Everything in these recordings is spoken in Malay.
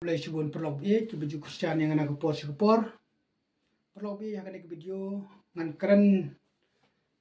Mulai subun perlob ke baju Kristian yang anak kepor perlob yang akan video ngan keren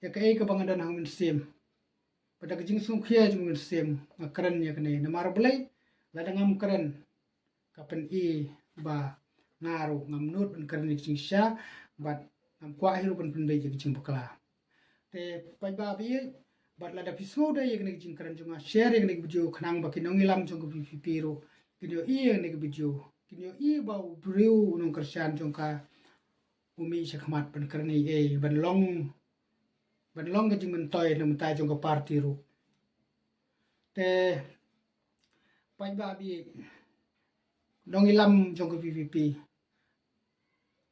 ya ke pangadan hang sim pada kejing sungkia jung sim keren ya kene namar belai ladang keren kapen ba ngaru ngamnut ban keren kejing sya bat ngam kwa hiru ban pen kejing bekla te pai ba bi bat lada piso da ya kene kejing keren jung share ya kene video khnang ba kinong ilam jung pipiru kinyo nek video kinyo bau briu nong kersian jongka umi sekmat ban kerni ban long ke jing mentoy nam tai jongka party ru te pai ba bi dong ilam jongka PPP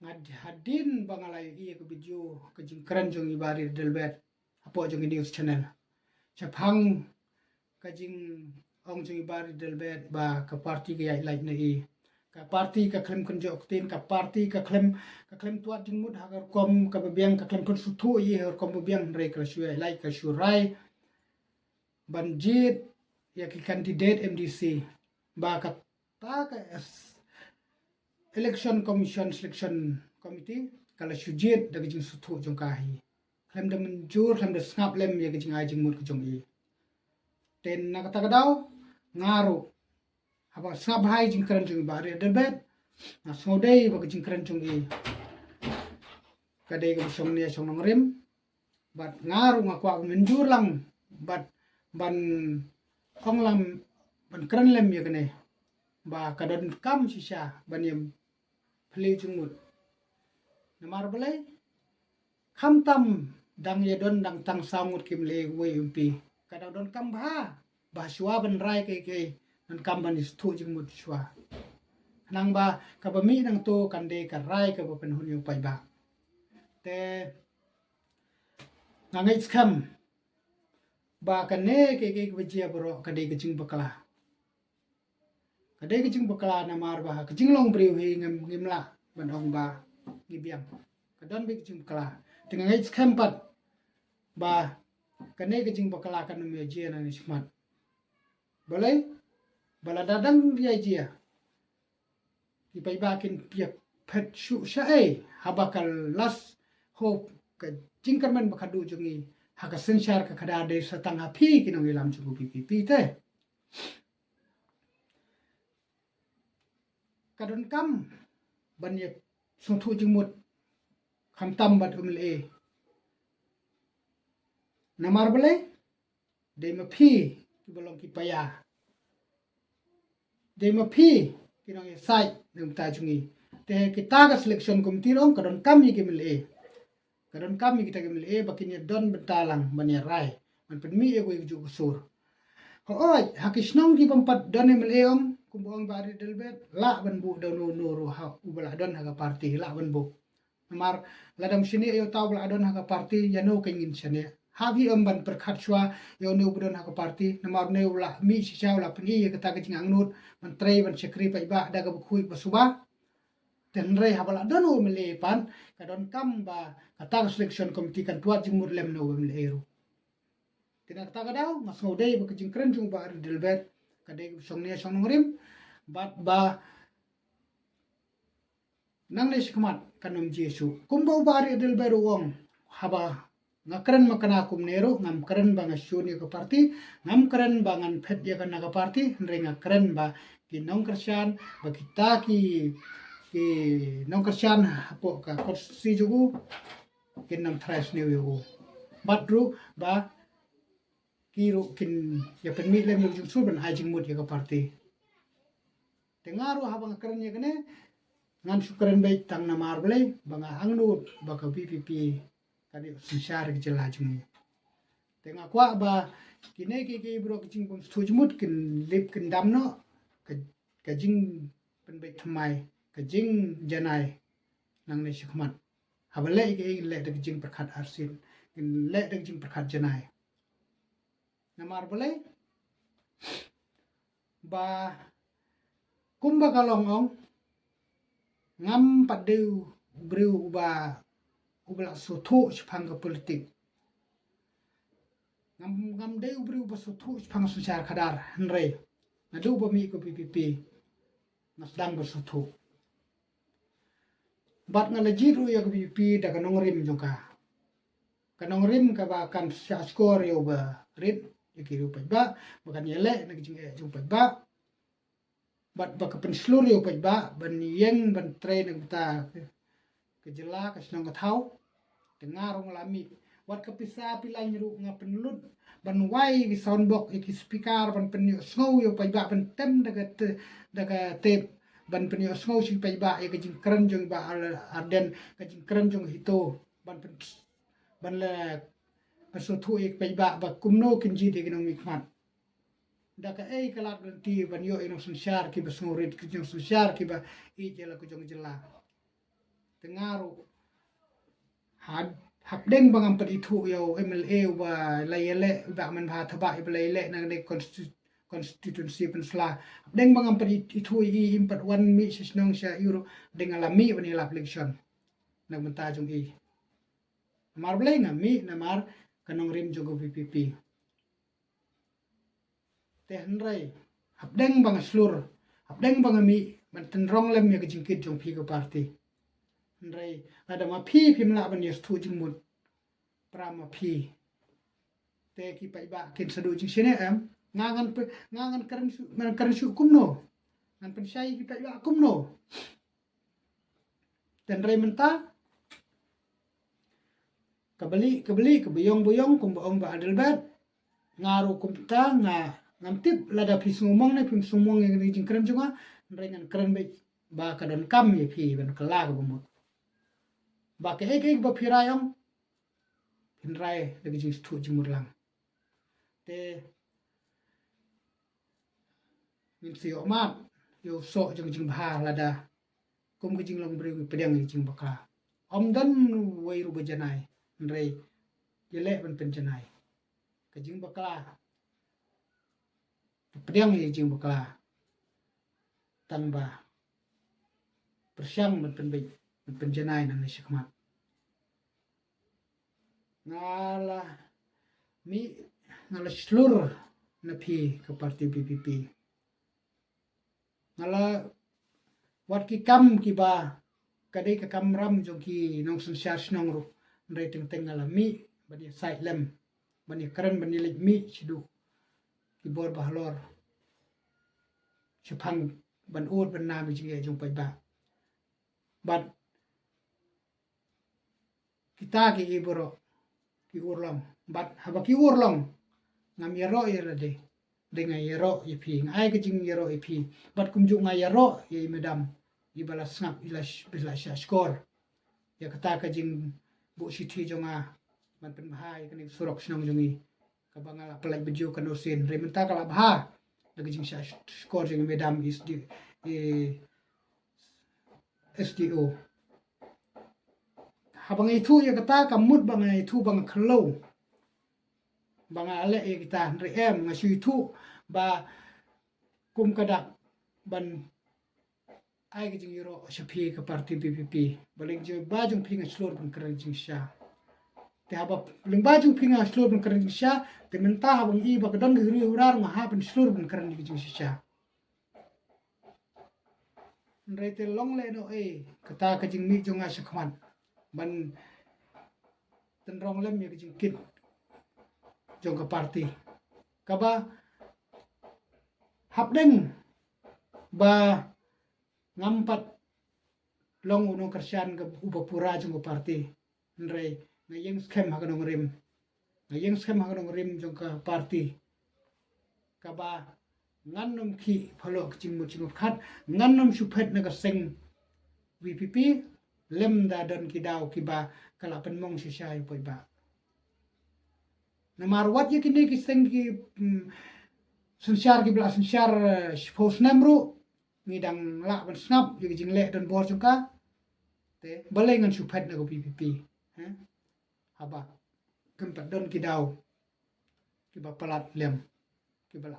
ngad hadin bangalai ke video ke jing keren jong ibari delbet apo jong news channel chaphang ke jing ong jing ibari delbet ba ke party ke like na ka party ka klem kunjo tin ka party ka klem tuat jing mud hagar kom ka bebiang ka klem pun sutu har kom bebiang re ka shu like ka shu rai banjit ya ki candidate MDC ba ka ta ka election commission selection committee kala shujit da jing sutu jong ka hi klem da menjur klem da ngap lem ya jing ai jing mud ka jong ten na kata kadau ngaru apa sab hai jing keren jung bare debet na sodei ba jing keren jung kadai ga song ne song rim bat ngaru ngakwa menjur lang bat ban onglam ban keren lem ya kene ba kadon kam sisa ban yem pli jung mut namar belai kham tam dang ye don dang tang samut kim le we umpi kadang don kam ba shwa ban rai ke nan kam ban is thu jing mut shwa nang ba ka ba mi nang to kan de ka rai ka ba pen hun yu pai ba te ngai skam ba ka ne ke ba jia bro ka de ke jing bakla ka de ke jing bakla na mar ba ka jing long briu hi ngim la ban ong ba ngibiang ka don be jing bakla te ngai skam pat ba ka ne ke jing bakla kan me jia na ni smat boleh bala dadang dia jia ipai bakin piak pet shu syae habakal las hope ka jingkarman bakadu jungi haka sensar ka kada de satang api kinong ilam jungu PPP te kadon kam ban ye sungthu jingmut kham tam bat umle namar bale de mapi kibalong kipaya de mapi kinong sai nem ta jungi te kita ka selection committee rong kadon kam ye kimle kadon kam ye kita kimle bakin ye don betalang ban ye rai man pen mi ye go ju sur ho oi hakisnong ki pampat don emle om kumbong bari delbet la ban bu do no ro ha ubala don ha party la ban bu mar ladam sini yo taw bla don ha party ya no kengin chane habi ban perkhat chwa yo no budon ha party namar ne ula mi si chaw la pni ye kata kajing angnut man trei ban sekri pai ba da ga khui ba suba ten rei ha bala don o mele pan kadon kam ba kata selection committee kan tuat jing murlem no mele ero tina kata ga daw mas ngodei ba kajing kren jung ba delbet kadai song ne song rim bat ba nang ne sikmat kanom jesu kumbo bari delbet wong haba ngakren makana kum nero ngam keren bang asyuni ke parti ngam keren bangan pet ya kana ke parti renga keren ba kinong kersian ba kita ki nong kersian apo ka kursi jugu kinam trash ne yo batru ba kiru kin ya penmi le mu ju suban ajing mut ya ke parti tengaru haba keren ya kene ngam sukren baik tang na marble banga angnu ba ka PPP kadi sensar ke jelajung tengah kwa ba kine ke bro kicing pun sujmut kin lip kin damno ke jing pen baik thamai ke jing janai nang ne sikmat habale ke le de jing perkhat arsin kin le de jing perkhat janai namar bole ba kumba kalong ong ngam padu bru ba ubla soto spang ke politik ngam de bru ba soto spang susar khadar nre nadu ba mi ko PPP sedang bersutu bat ngalaji ru ya PPP da kanong rim jongka kanong rim ka ba kan sya skor yo ba rit iki ru ba bakan yele na jing jong ba bat ba ka pen slur yo ba ban yeng ban train ng ta ke jela ka snong ka thau dengar ong lami wat ka pisa pilai ru nga penlut ban wai ki sound box ki speaker ban pen snow yo ba ban tem daga tape ban pen snow si ba ya ka jing kran jong ba arden ka jing kran jong hito ban pen ban la pasutu ik ba kumno kinji de ginong mikmat daka kalat ganti ban yo inong sunsyar ki basngurit ki jong sunsyar ki ba i jela ku jong jela tengaru had hakdeng bangam padi thu yo MLA ba layele ba man ba thaba i layele nang de constituency pensla deng bangam padi thu i impat wan mi sisnong sya euro deng alami ban election nang menta jong i mar blai ngami namar kanong rim jogo PPP te hanrai habdeng bang slur habdeng bang mi man tenrong lem ya jingkit jong pi ko party hanrai ada ma phi phimla ban yes thu jingmut prama phi te ki pai ba kin sadu jing sine am ngangan karen su kumno ngan pensai ki pai ba kumno tenrai menta kabeli kebuyong kum baong ba adelbat ngaru kumta ngam tip lada phi sumong ne phim sumong ngi jing kren junga ngan kren ba kadon kam ye phi ban kala ga bumut ba ke ba phirayong hinrai lagi jing stu jing murlang te min si omat yo so jing bha lada kum ke jing long bri pedang jing bakla omdan wai ru bajanai nrai yele ban penjanai ke jing bakla pedang jing bakla tanba persyang ban penjanai nang syakmat ngala seluruh napi ke parti PPP ngala wat ki kam ki ba kadai ka kam ram jong ki nong sunsyar snong ru ndai teng ngala mi bani sai lem bani kran bani lek mi chidu ki bor bahlor chupang ban ut ban na bi jong pai ba bat kita ki iboro ki urlong bat haba ki urlong ngam yero yerade dengan yero ipi ngai ke jing yero ipi bat kumju ngai yero ye medam ibala snap ilash bila skor ya kata ka jing bu sithi jonga ban pen bahai kani surok snong jongi ka bangala pelai bejo kan osin rementa kala bha lagi jing skor jing medam is di SDO habang itu ya kata kamut bang itu bang khlo bang ale e kita rem ngasu itu ba kum kadak ban ai ke jing euro shapi ke parti PPP baling je bajung pinga slur ban keren jing sha te haba baling bajung pinga slur ban keren jing sha te menta habang i ba kadang gri urar ma ha ban slur ban keren jing sha ndai te long le no e kata ka jing mi jonga shakman ban tenrong lem ya ke jing kit jong ke parti kaba habdeng ba ngampat long unong kersian ke upapura jong ke parti ndrai ngayeng scam hakanong rim ngayeng scam hakanong rim jong ke parti kaba nganom ki phalo jing mu jing khat nganom suphet na ka seng VPP lem da don ki daw ki ba kala penmong si syai poi ba na marwat ye kini ki seng ki sunsyar ki bla sunsyar post namru ngidang la ban snap ye jing le don bor jungka te balai ngan suphet na ko PPP haba kempat don ki daw ki ba palat lem ki bala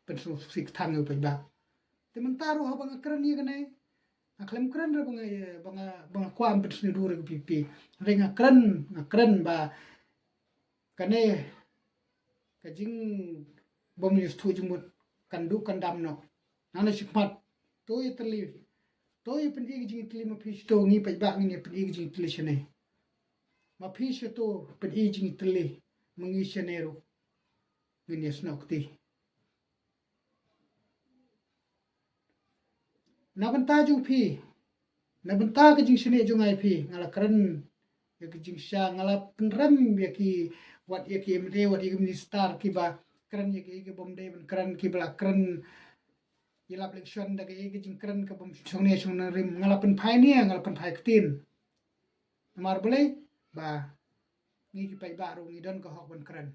pensu sik thang yo poi ba te mentaru habang akran ye kanai aklem keren ra banga kwam pet ni dur PPP renga keren ba kane kajing bom ni stu jumut kandu kandam no nana sikmat Toi teli. Toi pen ig jing teli ma fish to ngi pa ba ngi pen ig jing teli shene. Ma fish to pen ig jing teli mengi shenero. Ngi snok ti. Na benta jung pi. Na benta ke jing shene jung ai pi ngala keren ya ke jing sha ngala penrem ya ki wat ya ki mde wat ya ki star ki ba keren ya ki bomde ben keren ki bla keren yelap leksion da ke jing keren ke bom chongne chong na rim ngala pen phai ni ngala pen phai ktin mar bele ba ngi ki pai ba ro ngi don ko hok ben keren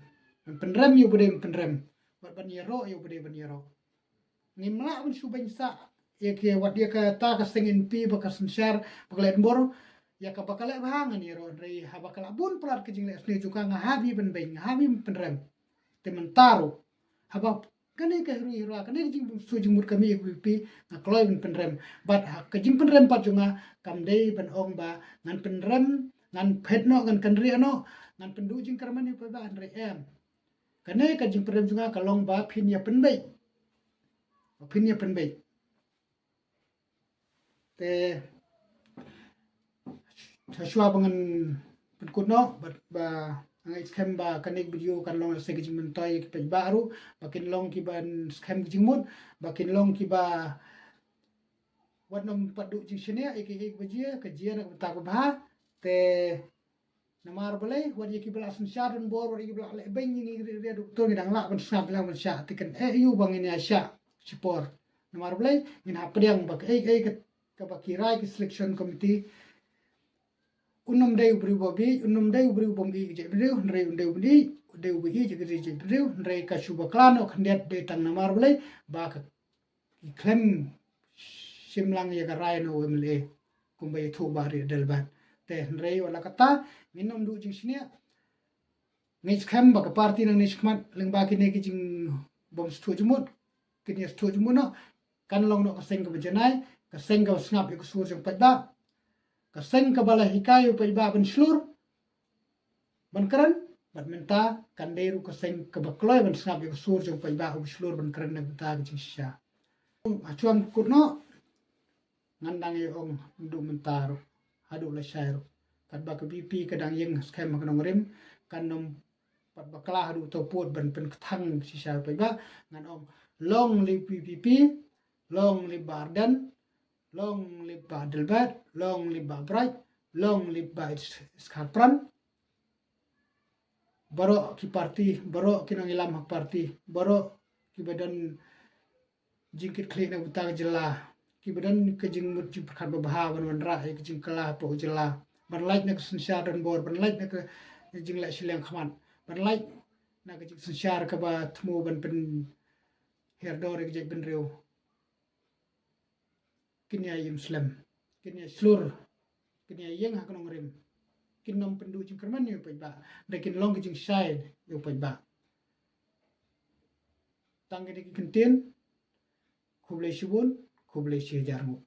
penrem yu bude penrem wat ban yero yu bude ban yero ngi mla ben su ben sa ya ki wat ya ka ta ka sengin pi ba ka sensyar baklet bor ya ka bakale bang ni ro rei ha bakala bun plat ke jing le sne juga nga habi ben ben habi penrem tementaro haba kane ka ru ira kane jing su jing mur kami ku pi na kloi ben penrem bat ha ka jing penrem pat junga kam dei ben ong ba ngan penrem ngan phet no ngan kan ri no ngan pendu jing karman ni pa ba an re em kane ka jing penrem junga ka long ba phin ya pen bei phin ya pen bei te shwa bangan pen kuno bat ba ngai scam ba kanek video kan long se ke jing toy ke baru bakin long ki ban scam jing mut bakin long ki ba wat nom padu jing shene ek bajia ke jia nak ta ko ba te namar bale wat ye ki bla sun sha dan bor wat ye bla le ben ni re doktor ni dang la ban snap la ban sha te kan yu bang ni sha sipor namar bale ni ha priang ba ke ba kirai ki selection committee unum dai ubri bobi unum dai ubri bombi je brio ndrei undai ubdi dai ubi je gri je brio ndrei ka shuba klano khandet de tang namar bale ba ka klem simlang ye ka rai no wemle kumbai thu ba ri delba te ndrei wala kata minum du jing sine ngai kham ba ka party nang ni khmat leng ba ki ne ki jing bom stu jumut ki ne stu jumut no kan long no ka seng ka bajanai ka seng ka snap ku sur jong pa ba ka seng ka bala hikayu pa ba ban slur ban kran bat menta kan deru ka seng ka bakloi ban snap ku sur jong pa ba u slur ban kran na ta ki sha achuan kurno ngandang e ong du mentaro hadu la shairo kat ba ka bp kadang yeng scam ka nong rim kan nom pat bakla hadu to pot ban pen thang si sha pa ba ngan ong long li ppp long li bardan long live ba delbat long live ba bright long live ba skarpran baro ki parti baro ki nang ilam hak parti baro ki badan jingkit kli na utang jela ki badan ke jing mut jing perkat baha ban ra ke jing kala po jela ban like na sensyar dan bor ban like na ke jing la silang khaman ban like na ke jing sensyar ka ba thmu ban pen herdor ke jing ben reu kinya Muslim kinya slur kinya yeng ha kanong rim kinom pendu jing kerman yo pa ba dekin long jing shai yo pa ba tangge de kinten khuble shibun khuble shi jarmu